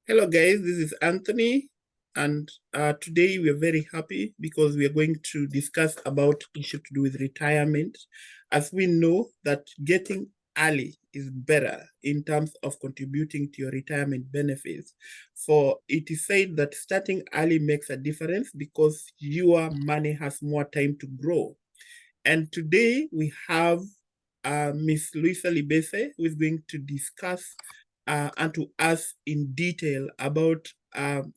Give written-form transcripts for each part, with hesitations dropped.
Hello, guys. This is Anthony, and today we are very happy because we are going to discuss about issue to do with retirement. As we know that getting early is better in terms of contributing to your retirement benefits. For it is said that starting early makes a difference because your money has more time to grow. And today we have Miss Luisa Libese, who is going to discuss and to us in detail about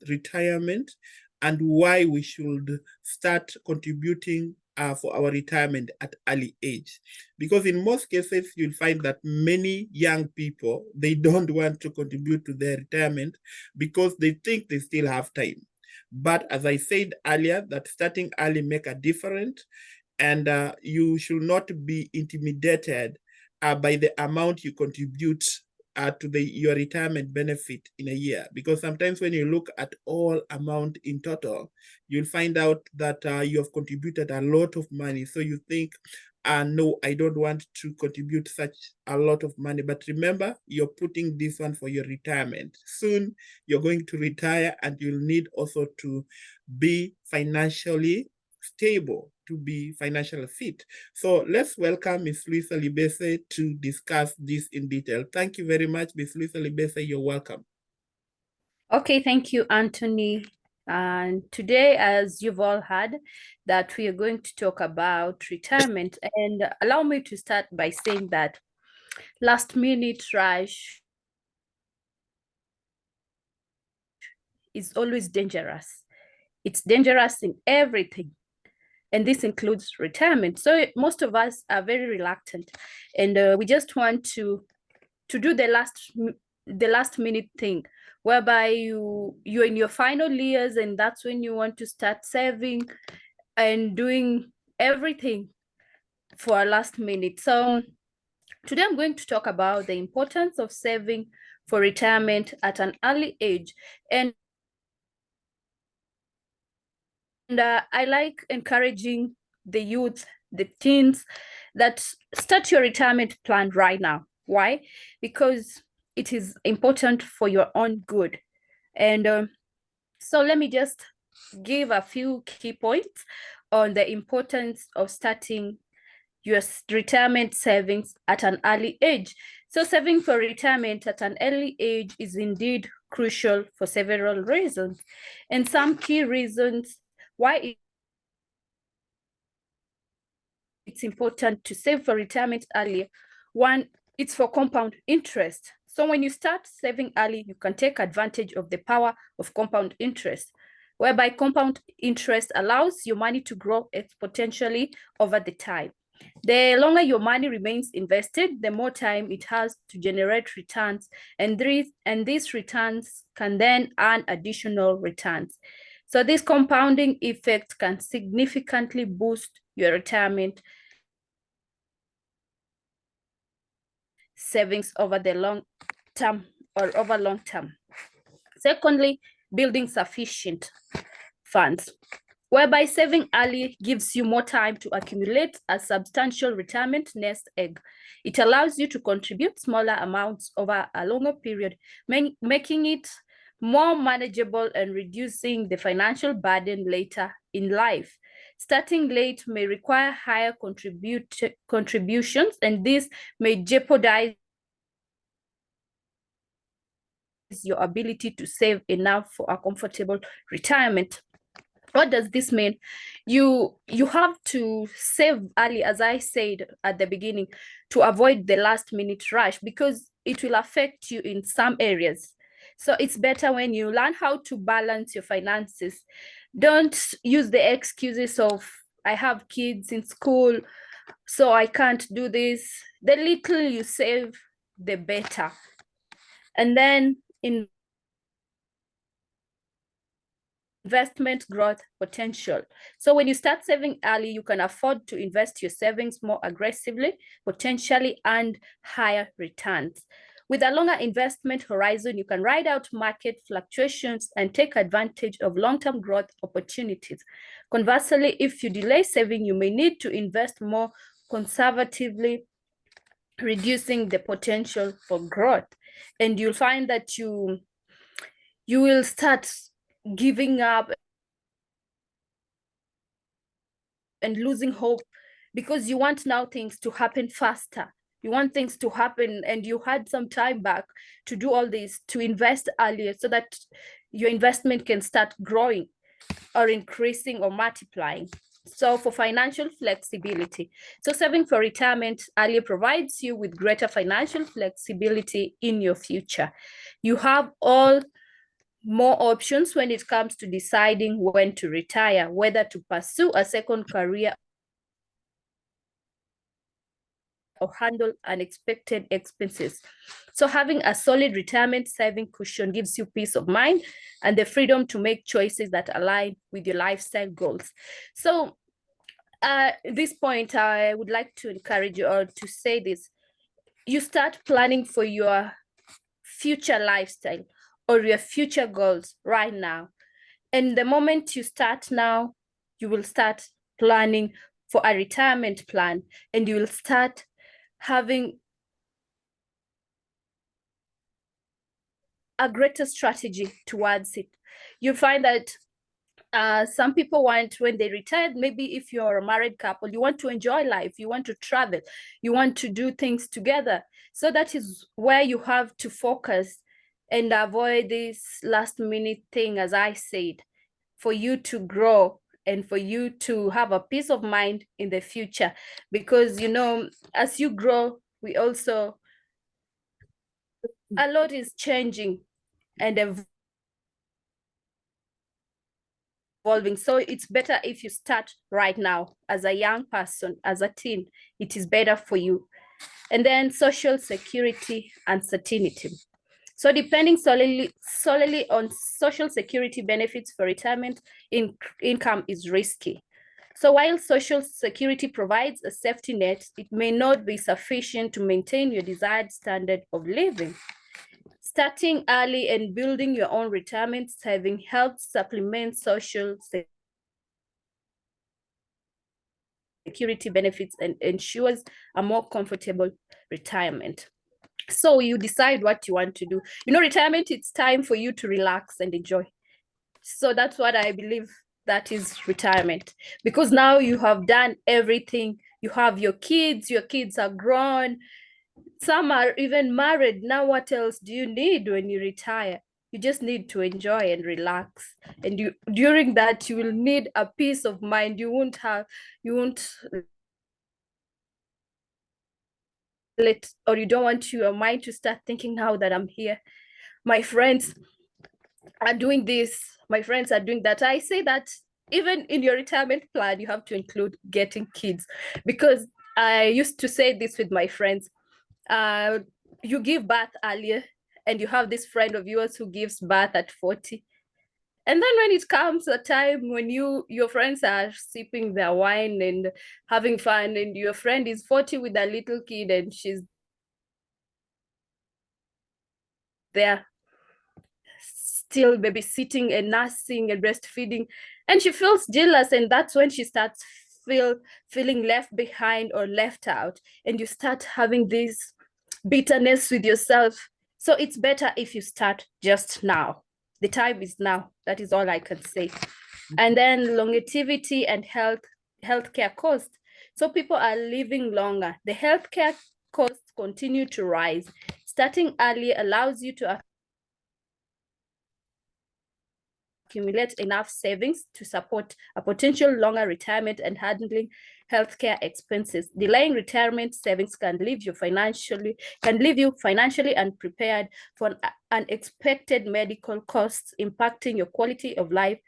retirement and why we should start contributing for our retirement at early age. Because in most cases, you'll find that many young people, they don't want to contribute to their retirement because they think they still have time. But as I said earlier, that starting early make a difference, and you should not be intimidated by the amount you contribute to your retirement benefit in a year, because sometimes when you look at all amount in total, you'll find out that you have contributed a lot of money. So you think, no, I don't want to contribute such a lot of money. But remember, you're putting this one for your retirement. Soon you're going to retire, and you'll need also to be financially stable, to be financially fit. So let's welcome Ms. Luisa Libese to discuss this in detail. Thank you very much, Ms. Luisa Libese. You're welcome. Okay, thank you, Anthony. And today, as you've all heard, that we are going to talk about retirement. And allow me to start by saying that last minute rush is always dangerous. It's dangerous in everything. And this includes retirement. So most of us are very reluctant, and we just want to do the last minute thing, whereby you're in your final years, and that's when you want to start saving and doing everything for a last minute. So today I'm going to talk about the importance of saving for retirement at an early age. And I like encouraging the youth, the teens, that start your retirement plan right now. Why? Because it is important for your own good. And so let me just give a few key points on the importance of starting your retirement savings at an early age. So saving for retirement at an early age is indeed crucial for several reasons. And some key reasons why it's important to save for retirement early. One, it's for compound interest. So when you start saving early, you can take advantage of the power of compound interest, whereby compound interest allows your money to grow exponentially over the time. The longer your money remains invested, the more time it has to generate returns, and these returns can then earn additional returns. So this compounding effect can significantly boost your retirement savings over the long term or over long term. Secondly, building sufficient funds, whereby saving early gives you more time to accumulate a substantial retirement nest egg. It allows you to contribute smaller amounts over a longer period, making it more manageable and reducing the financial burden later in life. Starting late may require higher contributions, and this may jeopardize your ability to save enough for a comfortable retirement. What does this mean? You have to save early, as I said at the beginning, to avoid the last minute rush, because it will affect you in some areas. So it's better when you learn how to balance your finances. Don't use the excuses of, I have kids in school, so I can't do this. The little you save, the better. And then investment growth potential. So when you start saving early, you can afford to invest your savings more aggressively, potentially earn higher returns. With a longer investment horizon, you can ride out market fluctuations and take advantage of long-term growth opportunities. Conversely, if you delay saving, you may need to invest more conservatively, reducing the potential for growth. And you'll find that you will start giving up and losing hope, because you want now things to happen faster. You want things to happen, and you had some time back to do all this, to invest earlier so that your investment can start growing or increasing or multiplying. So for financial flexibility, so saving for retirement earlier provides you with greater financial flexibility in your future. You have all more options when it comes to deciding when to retire, whether to pursue a second career or handle unexpected expenses. So having a solid retirement saving cushion gives you peace of mind and the freedom to make choices that align with your lifestyle goals. So at this point, I would like to encourage you all to say this. You start planning for your future lifestyle or your future goals right now. And the moment you start now, you will start planning for a retirement plan, and you will start having a greater strategy towards it. You find that some people want, when they retire, maybe if you're a married couple, you want to enjoy life, you want to travel, you want to do things together. So that is where you have to focus and avoid this last minute thing, as I said, for you to grow and for you to have a peace of mind in the future. Because, you know, as you grow, we also, a lot is changing and evolving. So it's better if you start right now as a young person, as a teen. It is better for you. And then social security uncertainty. So depending solely on social security benefits for retirement, income is risky. So while social security provides a safety net, it may not be sufficient to maintain your desired standard of living. Starting early and building your own retirement saving helps supplement social security benefits and ensures a more comfortable retirement. So you decide what you want to do. You know, retirement, it's time for you to relax and enjoy. So that's what I believe that is retirement, because now you have done everything. You have your kids are grown. Some are even married. Now, what else do you need when you retire? You just need to enjoy and relax. And you, during that, you will need a peace of mind. You won't let, or you don't want your mind to start thinking, now that I'm here, my friends are doing this, my friends are doing that. I say that even in your retirement plan, you have to include getting kids, because I used to say this with my friends. You give birth earlier, and you have this friend of yours who gives birth at 40. And then when it comes a time when your friends are sipping their wine and having fun, and your friend is 40 with a little kid, and she's there still babysitting and nursing and breastfeeding, and she feels jealous, and that's when she starts feeling left behind or left out, and you start having this bitterness with yourself. So it's better if you start just now. The time is now. That is all I can say. And then longevity and healthcare costs. So people are living longer. The healthcare costs continue to rise. Starting early allows you to accumulate enough savings to support a potential longer retirement and handling healthcare expenses. Delaying retirement savings can leave you financially unprepared for unexpected medical costs, impacting your quality of life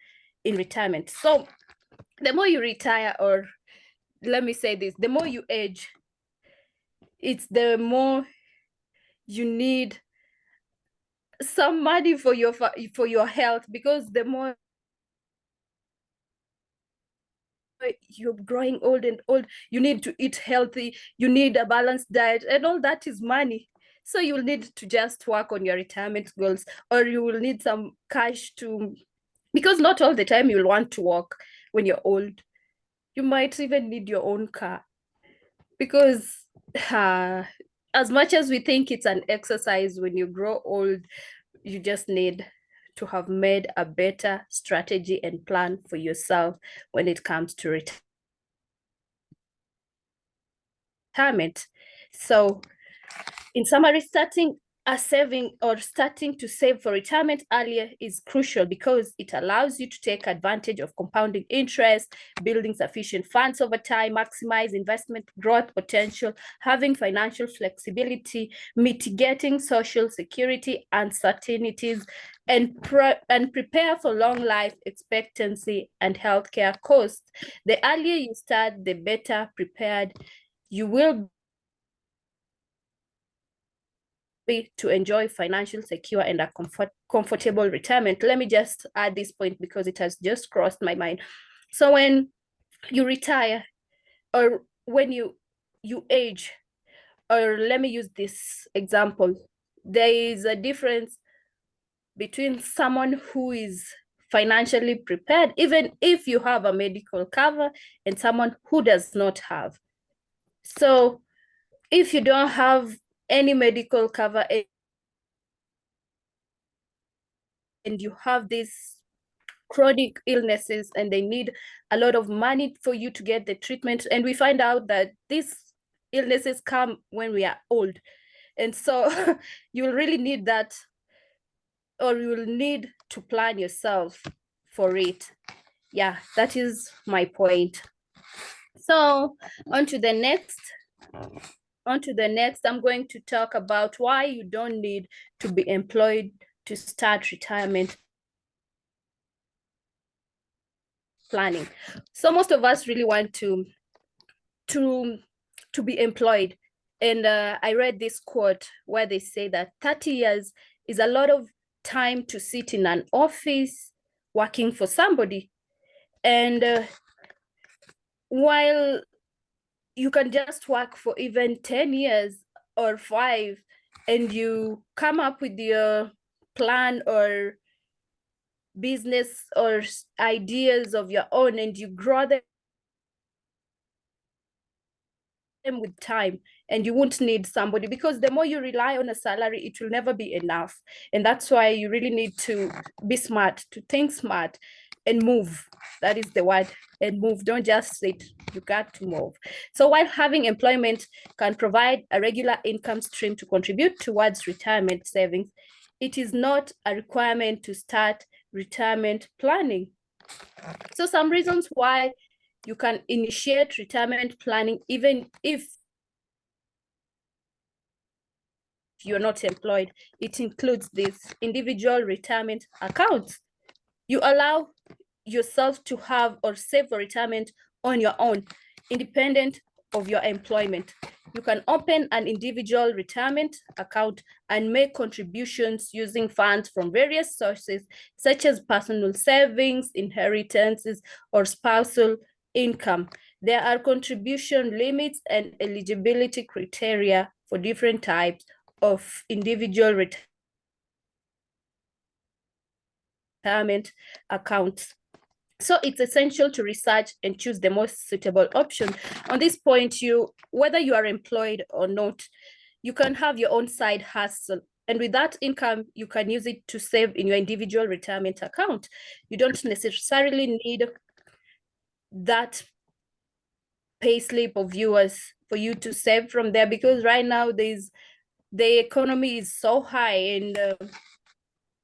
in retirement. So the more you retire, or let me say this, the more you age, it's the more you need some money for your health, because the more you're growing old and old, you need to eat healthy, you need a balanced diet, and all that is money. So you'll need to just work on your retirement goals, or you will need some cash to, because not all the time you'll want to walk when you're old. You might even need your own car, because as much as we think it's an exercise, when you grow old, you just need to have made a better strategy and plan for yourself when it comes to retirement. So in summary, starting to save for retirement earlier is crucial because it allows you to take advantage of compounding interest, building sufficient funds over time, maximize investment growth potential, having financial flexibility, mitigating social security uncertainties, and prepare for long life expectancy and healthcare costs. The earlier you start, the better prepared you will to enjoy financial secure and a comfortable retirement. Let me just add this point because it has just crossed my mind. So when you retire or when you age, or let me use this example, there is a difference between someone who is financially prepared, even if you have a medical cover, and someone who does not have. So if you don't have any medical cover and you have these chronic illnesses and they need a lot of money for you to get the treatment, and we find out that these illnesses come when we are old, and so you'll really need that, or you will need to plan yourself for it. Yeah, that is my point. So on to the next, I'm going to talk about why you don't need to be employed to start retirement planning. So most of us really want to be employed. And I read this quote where they say that 30 years is a lot of time to sit in an office working for somebody. And while you can just work for even 10 years or 5, and you come up with your plan or business or ideas of your own, and you grow them with time, and you won't need somebody, because the more you rely on a salary, it will never be enough. And that's why you really need to be smart, to think smart and move. That is the word, and move. Don't just sit, you got to move. So while having employment can provide a regular income stream to contribute towards retirement savings, it is not a requirement to start retirement planning. So some reasons why you can initiate retirement planning even if you're not employed. It includes this: individual retirement accounts. You allow yourself to have or save for retirement on your own, independent of your employment. You can open an individual retirement account and make contributions using funds from various sources, such as personal savings, inheritances, or spousal income. There are contribution limits and eligibility criteria for different types of individual retirement accounts. So it's essential to research and choose the most suitable option. On this point, whether you are employed or not, you can have your own side hustle. And with that income, you can use it to save in your individual retirement account. You don't necessarily need that pay slip of yours for you to save from there, because right now the economy is so high, and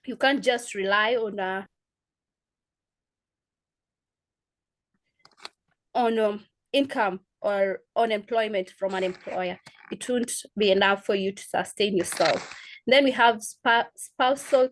you can't just rely on income or unemployment from an employer. It won't be enough for you to sustain yourself. Then we have spousal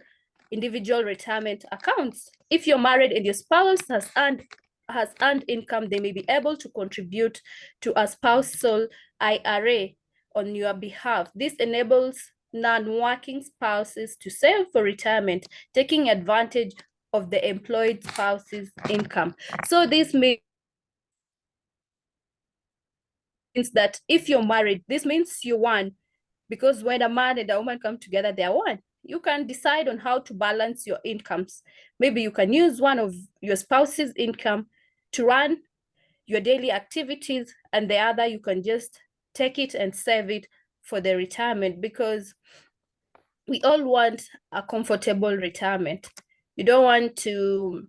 individual retirement accounts. If you're married and your spouse has earned income, they may be able to contribute to a spousal IRA on your behalf. This enables non-working spouses to save for retirement, taking advantage of the employed spouse's income. So this means that if you're married, this means you won, because when a man and a woman come together, they are one. You can decide on how to balance your incomes. Maybe you can use one of your spouse's income to run your daily activities, and the other you can just take it and save it for the retirement, because we all want a comfortable retirement. You don't want to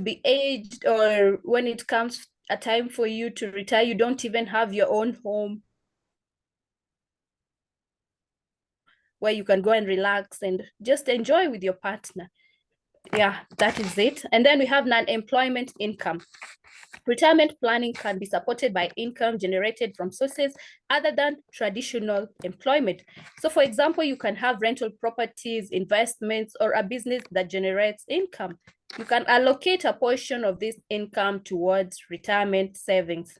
be aged, or when it comes a time for you to retire, you don't even have your own home where you can go and relax and just enjoy with your partner. Yeah, that is it. And then we have non-employment income. Retirement planning can be supported by income generated from sources other than traditional employment. So for example, you can have rental properties, investments, or a business that generates income. You can allocate a portion of this income towards retirement savings.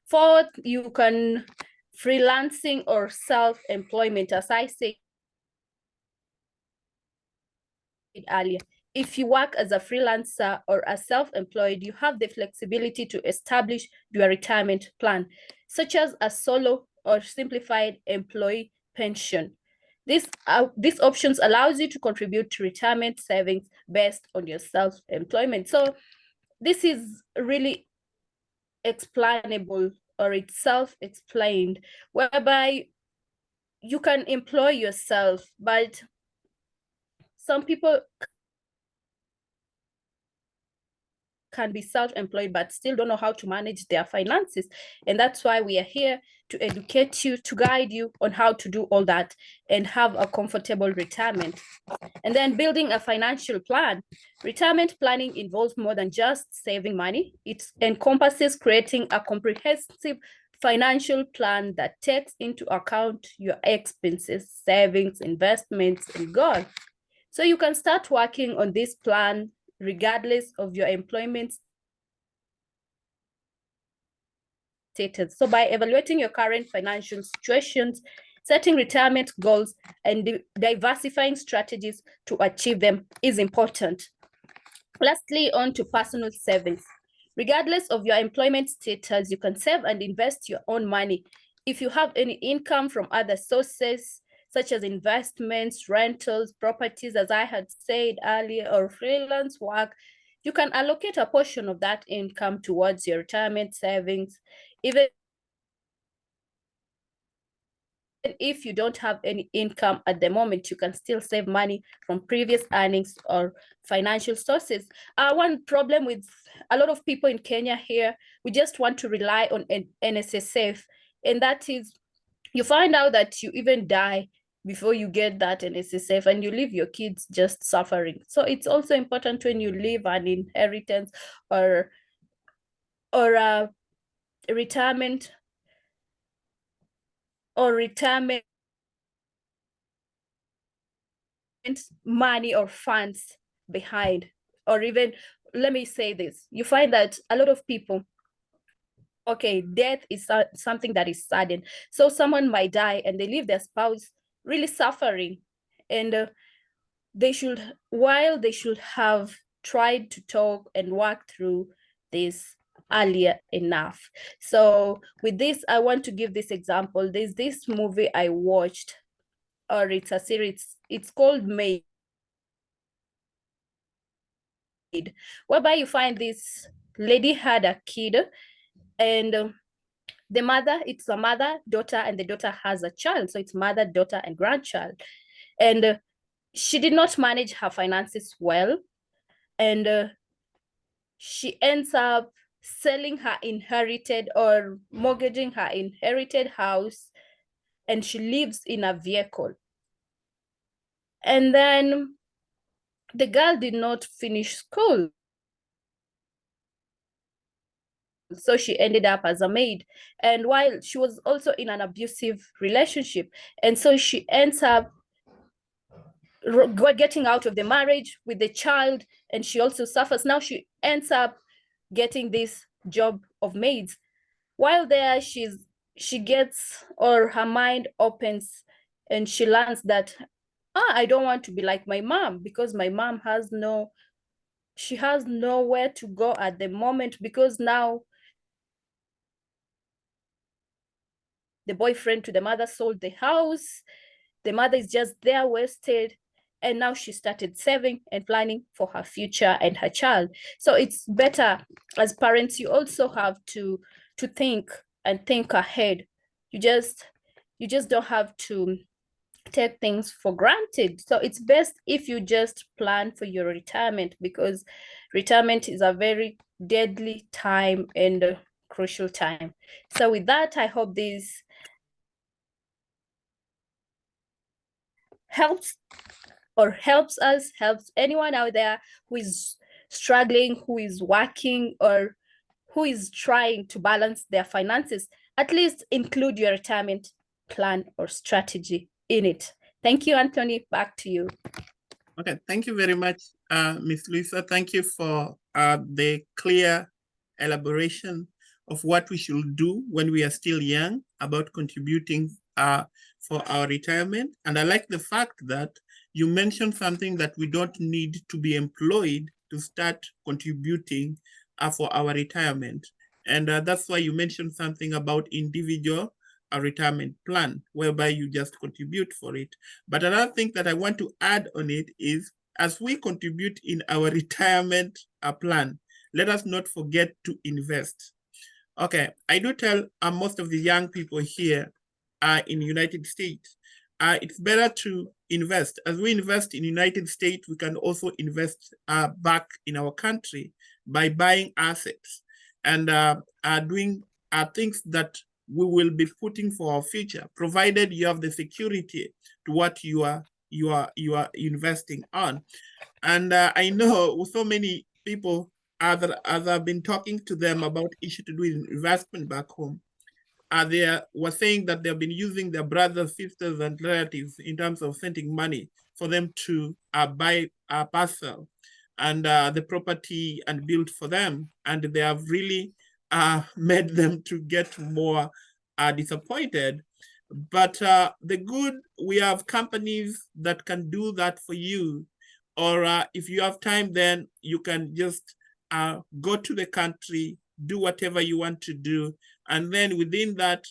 Fourth, you can freelancing or self-employment, as I said earlier. If you work as a freelancer or as self-employed, you have the flexibility to establish your retirement plan, such as a solo or simplified employee pension. These options allows you to contribute to retirement savings based on your self-employment. So this is really explainable, or it's self-explained, whereby you can employ yourself, but some people can be self-employed but still don't know how to manage their finances. And that's why we are here to educate you, to guide you on how to do all that and have a comfortable retirement. And then building a financial plan. Retirement planning involves more than just saving money. It encompasses creating a comprehensive financial plan that takes into account your expenses, savings, investments, and goals. So you can start working on this plan regardless of your employment status. So by evaluating your current financial situations, setting retirement goals, and diversifying strategies to achieve them is important. Lastly, on to personal savings. Regardless of your employment status, you can save and invest your own money. If you have any income from other sources, such as investments, rentals, properties, as I had said earlier, or freelance work, you can allocate a portion of that income towards your retirement savings. Even if you don't have any income at the moment, you can still save money from previous earnings or financial sources. One problem with a lot of people in Kenya here, we just want to rely on NSSF, and that is, you find out that you even die before you get that NSSF, and you leave your kids just suffering. So it's also important when you leave an inheritance or a retirement money or funds behind. Or even, let me say this, you find that a lot of people, okay, death is something that is sudden. So someone might die and they leave their spouse really suffering, and while they should have tried to talk and work through this earlier enough. So with this, I want to give this example. There's this movie I watched, or it's a series, it's called Maid, whereby you find this lady had a kid, and the mother, it's a mother, daughter, and the daughter has a child. So it's mother, daughter, and grandchild. And she did not manage her finances well. And she ends up selling her inherited or mortgaging her inherited house, and she lives in a vehicle. And then the girl did not finish school, so she ended up as a maid. And while she was also in an abusive relationship, and so she ends up getting out of the marriage with the child, and she also suffers. Now she ends up getting this job of maids. While there, she gets, or her mind opens, and she learns that, I don't want to be like my mom, because my mom she has nowhere to go at the moment, because now the boyfriend to the mother sold the house. The mother is just there wasted. And now she started saving and planning for her future and her child. So it's better, as parents, you also have to think and think ahead. You just don't have to take things for granted. So it's best if you just plan for your retirement, because retirement is a very deadly time and a crucial time. So with that, I hope this helps helps anyone out there who is struggling, who is working, or who is trying to balance their finances. At least include your retirement plan or strategy in it. Thank you, Anthony. Back to you. Okay, thank you very much, Ms. Lisa. Thank you for the clear elaboration of what we should do when we are still young about contributing for our retirement. And I like the fact that you mentioned something that we don't need to be employed to start contributing for our retirement. And that's why you mentioned something about individual retirement plan, whereby you just contribute for it. But another thing that I want to add on it is, as we contribute in our retirement plan, let us not forget to invest. Okay, I do tell most of the young people here in the United States, it's better to invest. As we invest in the United States, we can also invest back in our country by buying assets and doing things that we will be putting for our future, provided you have the security to what you are investing on. And I know so many people, as I've been talking to them about issue to do with investment back home, they were saying that they've been using their brothers, sisters, and relatives in terms of sending money for them to buy a parcel and the property and build for them. And they have really made them to get more disappointed. But the good, we have companies that can do that for you. Or if you have time, then you can just go to the country, do whatever you want to do. And then within that,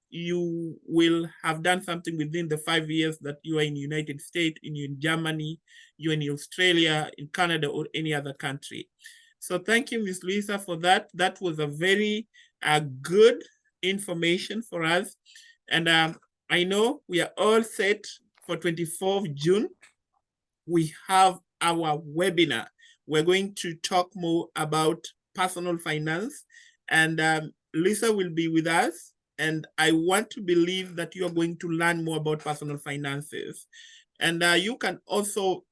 you will have done something within the 5 years that you are in the United States, in Germany, you're in Australia, in Canada, or any other country. So thank you, Ms. Luisa, for that. That was a very good information for us. And I know we are all set for 24th June. We have our webinar. We're going to talk more about personal finance, and Lisa will be with us. And I want to believe that you are going to learn more about personal finances. And you can also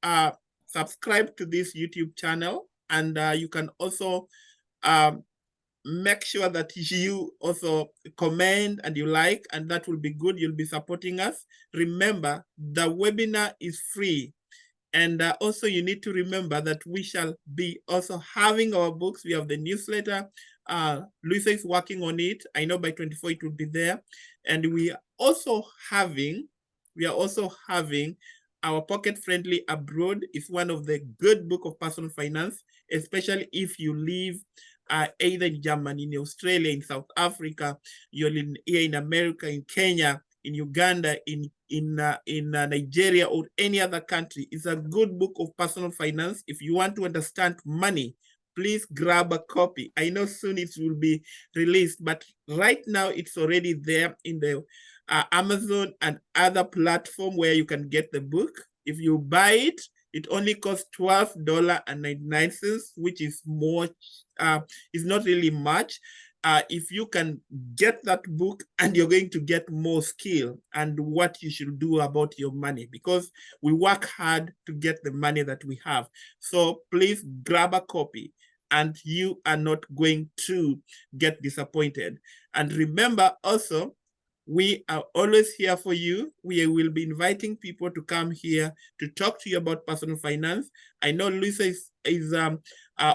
subscribe to this YouTube channel, and you can also make sure that you also comment and you like, and that will be good. You'll be supporting us. Remember, the webinar is free. And also you need to remember that we shall be also having our books. We have the newsletter. Luisa is working on it. I know by 24 it will be there. And we are also having our Pocket Friendly Abroad. It's one of the good book of personal finance, especially if you live either in Germany, in Australia, in South Africa, you're here in America, in Kenya, in Uganda, in Nigeria, or any other country. It's a good book of personal finance. If you want to understand money, please grab a copy. I know soon it will be released, but right now it's already there in the Amazon and other platform where you can get the book. If you buy it, it only costs $12.99, which is more, is not really much. If you can get that book, and you're going to get more skill and what you should do about your money, because we work hard to get the money that we have. So please grab a copy, and you are not going to get disappointed. And remember also, we are always here for you. We will be inviting people to come here to talk to you about personal finance. I know Lisa is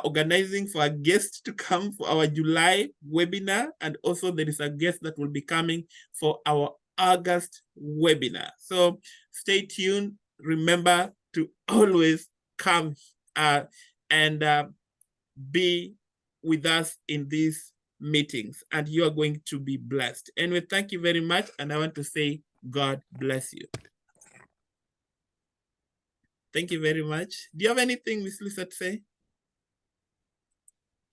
organizing for a guest to come for our July webinar, and also there is a guest that will be coming for our August webinar. So stay tuned. Remember to always come and be with us in these meetings, and you are going to be blessed. Anyway, thank you very much, and I want to say God bless you. Thank you very much. Do you have anything, Miss Lisa, to say?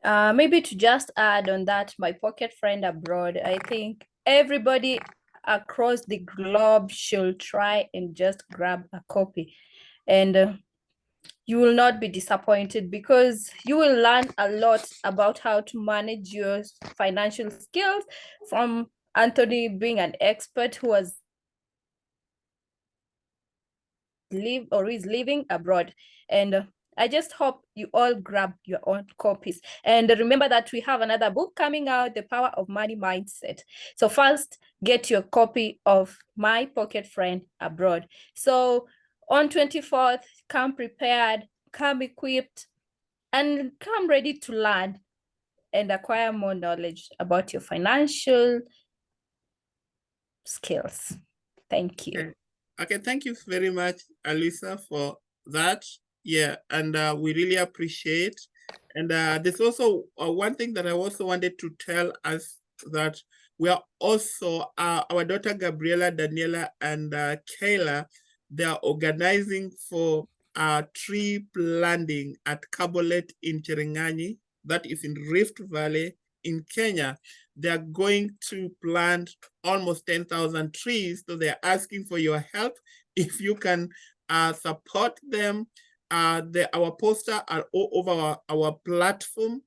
Maybe to just add on that, my Pocket Friend Abroad, I think everybody across the globe should try and just grab a copy. And you will not be disappointed, because you will learn a lot about how to manage your financial skills from Anthony, being an expert who has lived or is living abroad. And I just hope you all grab your own copies. And remember that we have another book coming out, The Power of Money Mindset. So first, get your copy of My Pocket Friend Abroad. So on 24th, come prepared, come equipped, and come ready to learn and acquire more knowledge about your financial skills. Thank you. Okay, thank you very much, Alisa, for that. Yeah, and we really appreciate. And there's also one thing that I also wanted to tell us, that we are also, our daughter Gabriela, Daniela, and Kayla, they are organizing for tree planting at Kabolet in Cherangani, that is in Rift Valley in Kenya. They are going to plant almost 10,000 trees. So they're asking for your help. If you can support them, our poster are all over our platform.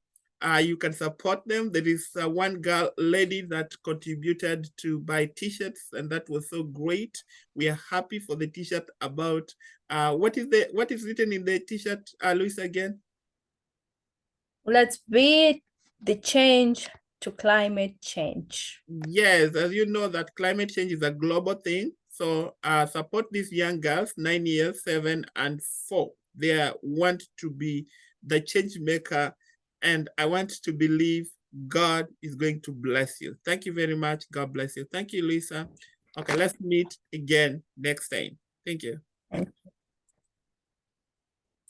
You can support them. There is one lady that contributed to buy t-shirts, and that was so great. We are happy for the t-shirt. About what is written in the t-shirt, Luis, again? Let's be the change to climate change. Yes, as you know, that climate change is a global thing. So support these young girls, 9 years, 7, and 4. They want to be the change maker, and I want to believe God is going to bless you. Thank you very much. God bless you. Thank you, Lisa. Okay, let's meet again next time. Thank you.